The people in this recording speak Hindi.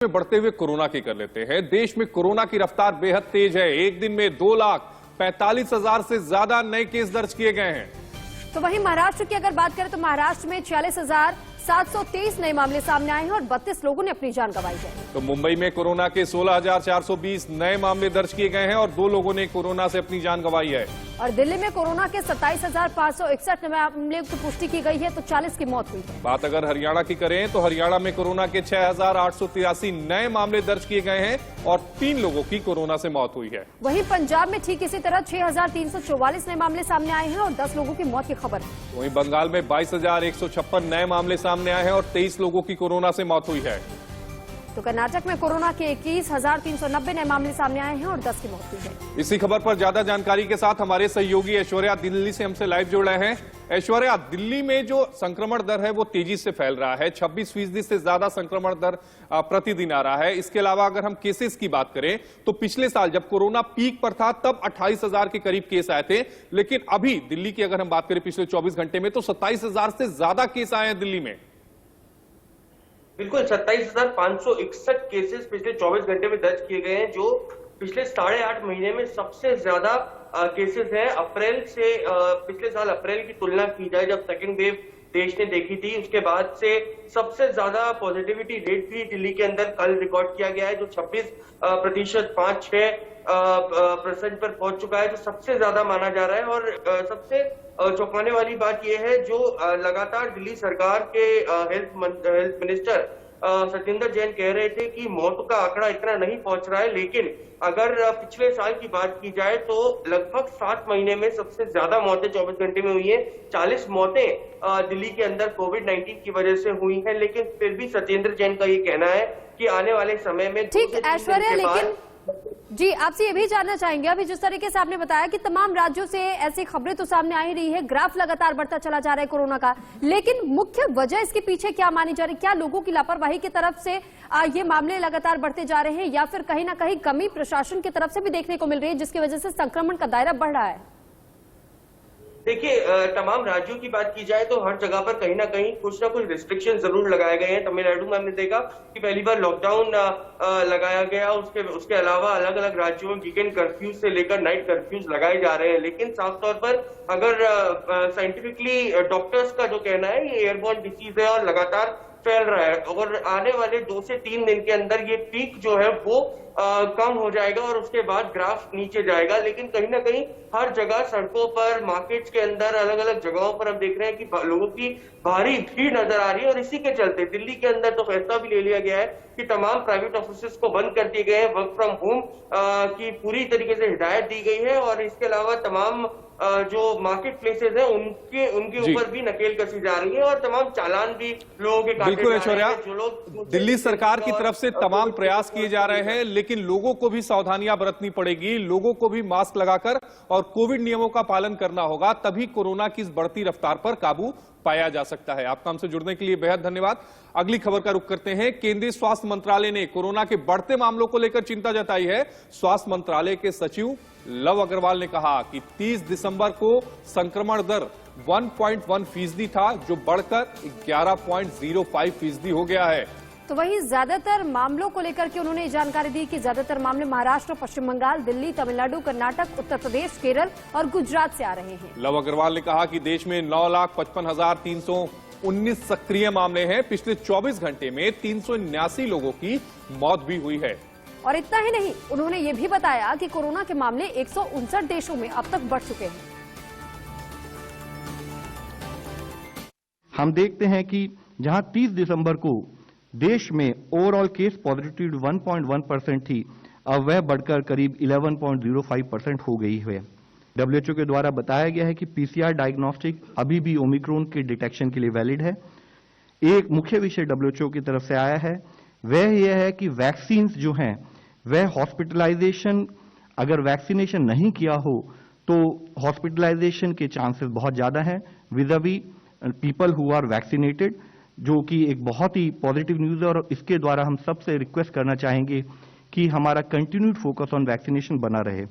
में बढ़ते हुए कोरोना की कर लेते हैं। देश में कोरोना की रफ्तार बेहद तेज है। एक दिन में 2,45,000 से ज्यादा नए केस दर्ज किए गए हैं। तो वहीं महाराष्ट्र की अगर बात करें तो महाराष्ट्र में 46,723 नए मामले सामने आए हैं और 32 लोगों ने अपनी जान गंवाई है। तो मुंबई में कोरोना के 16,420 नए मामले दर्ज किए गए हैं और 2 लोगों ने कोरोना से अपनी जान गंवाई है। और दिल्ली में कोरोना के 27,561 नए मामले की पुष्टि की गई है तो 40 की मौत हुई है। बात अगर हरियाणा की करें तो हरियाणा में कोरोना के 6,883 नए मामले दर्ज किए गए हैं और 3 लोगों की कोरोना से मौत हुई है। वहीं पंजाब में ठीक इसी तरह 6,344 नए मामले सामने आए हैं और 10 लोगों की मौत की खबर है। वहीं बंगाल में 22,156 नए मामले सामने आए हैं और 23 लोगों की कोरोना से मौत हुई है। तो कर्नाटक में कोरोना के 21,390 नए मामले सामने आए हैं और 10 की मौत हुई है। इसी खबर पर ज्यादा जानकारी के साथ हमारे सहयोगी ऐश्वर्या दिल्ली से हमसे लाइव जुड़ रहे हैं। ऐश्वर्या, दिल्ली में जो संक्रमण दर है वो तेजी से फैल रहा है। 26% से ज्यादा संक्रमण दर प्रतिदिन आ रहा है। इसके अलावा अगर हम केसेस की बात करें तो पिछले साल जब कोरोना पीक पर था तब 28,000 के करीब केस आए थे, लेकिन अभी दिल्ली की अगर हम बात करें पिछले 24 घंटे में तो 27,000 से ज्यादा केस आए हैं दिल्ली में। बिल्कुल 27,561 केसेस पिछले 24 घंटे में दर्ज किए गए हैं, जो पिछले 8.5 महीने में सबसे ज्यादा केसेस हैं। अप्रैल से पिछले साल अप्रैल की तुलना की जाए जब सेकेंड वेव देश ने देखी थी, उसके बाद से सबसे ज्यादा पॉजिटिविटी रेट भी दिल्ली के अंदर कल रिकॉर्ड किया गया है, जो 26% 5-6% पर पहुंच चुका है, जो सबसे ज्यादा माना जा रहा है। और सबसे चौंकाने वाली बात यह है जो लगातार दिल्ली सरकार के हेल्थ मिनिस्टर सत्येंद्र जैन कह रहे थे कि मौत का आंकड़ा इतना नहीं पहुंच रहा है, लेकिन अगर पिछले साल की बात की जाए तो लगभग 7 महीने में सबसे ज्यादा मौतें 24 घंटे में हुई हैं। 40 मौतें दिल्ली के अंदर कोविड-19 की वजह से हुई हैं, लेकिन फिर भी सत्येंद्र जैन का ये कहना है कि आने वाले समय में ठीक ऐश्वर्या, लेकिन जी आपसे ये भी जानना चाहेंगे, अभी जिस तरीके से आपने बताया कि तमाम राज्यों से ऐसी खबरें तो सामने आ ही रही है, ग्राफ लगातार बढ़ता चला जा रहा है कोरोना का, लेकिन मुख्य वजह इसके पीछे क्या मानी जा रही है? क्या लोगों की लापरवाही की तरफ से ये मामले लगातार बढ़ते जा रहे हैं या फिर कहीं ना कहीं कमी प्रशासन की तरफ से भी देखने को मिल रही है जिसकी वजह से संक्रमण का दायरा बढ़ रहा है? देखिए, तमाम राज्यों की बात की जाए तो हर जगह पर कहीं ना कहीं कुछ ना कुछ रिस्ट्रिक्शन जरूर लगाए गए हैं। तमिलनाडु में हमने देखा कि पहली बार लॉकडाउन लगाया गया, उसके अलावा अलग अलग राज्यों में वीकेंड कर्फ्यूज से लेकर नाइट कर्फ्यूज लगाए जा रहे हैं। लेकिन साफ तौर पर अगर साइंटिफिकली डॉक्टर्स का जो कहना है ये एयरबॉर्न डिसीज है और लगातार फैल रहा है, और आने वाले 2 से 3 दिन के अंदर ये पीक जो है वो कम हो जाएगा और उसके बाद ग्राफ नीचे जाएगा। लेकिन कहीं ना कहीं हर जगह सड़कों पर, मार्केट्स के अंदर, अलग अलग जगहों पर हम देख रहे हैं कि लोगों की भारी भीड़ नजर आ रही है। और इसी के चलते दिल्ली के अंदर तो फैसला भी ले लिया गया है कि तमाम प्राइवेट ऑफिसेस को बंद कर दिए गए हैं, वर्क फ्रॉम होम की पूरी तरीके से हिदायत दी गई है। और इसके अलावा तमाम जो मार्केट प्लेसेस है उनके ऊपर भी नकेल कसी जा रही है और तमाम चालान भी लोगों के काटे बिल्कुल ऐश्वर्या, जो लोग दिल्ली सरकार की तरफ से तमाम प्रयास किए जा रहे हैं, लेकिन लोगों को भी सावधानियां बरतनी पड़ेगी। लोगों को भी मास्क लगाकर और कोविड नियमों का पालन करना होगा, तभी कोरोना की इस बढ़ती रफ्तार पर काबू पाया जा सकता है। आपका हमसे जुड़ने के लिए बेहद धन्यवाद। अगली खबर का रुख करते हैं। केंद्रीय स्वास्थ्य मंत्रालय ने कोरोना के बढ़ते मामलों को लेकर चिंता जताई है। स्वास्थ्य मंत्रालय के सचिव लव अग्रवाल ने कहा कि 30 दिसंबर को संक्रमण दर 1.1% था, जो बढ़कर 11.05% हो गया है। तो वहीं ज्यादातर मामलों को लेकर के उन्होंने जानकारी दी कि ज्यादातर मामले महाराष्ट्र, पश्चिम बंगाल, दिल्ली, तमिलनाडु, कर्नाटक, उत्तर प्रदेश, केरल और गुजरात से आ रहे हैं। लव अग्रवाल ने कहा कि देश में 9,55,319 सक्रिय मामले हैं। पिछले 24 घंटे में 379 लोगों की मौत भी हुई है। और इतना ही नहीं, उन्होंने ये भी बताया कि कोरोना के मामले 159 देशों में अब तक बढ़ चुके हैं। हम देखते हैं कि जहां 30 दिसंबर को देश में ओवरऑल केस पॉजिटिविटी 1.1% थी, अब वह बढ़कर करीब 11.05% हो गई है। WHO के द्वारा बताया गया है कि PCR डायग्नोस्टिक अभी भी ओमिक्रॉन के डिटेक्शन के लिए वैलिड है। एक मुख्य विषय WHO की तरफ से आया है, वह यह है कि वैक्सीन जो हैं वह हॉस्पिटलाइजेशन, अगर वैक्सीनेशन नहीं किया हो तो हॉस्पिटलाइजेशन के चांसेस बहुत ज्यादा हैं vis-à-vis people who are vaccinated, जो कि एक बहुत ही पॉजिटिव न्यूज है। और इसके द्वारा हम सबसे रिक्वेस्ट करना चाहेंगे कि हमारा कंटिन्यूड फोकस ऑन वैक्सीनेशन बना रहे।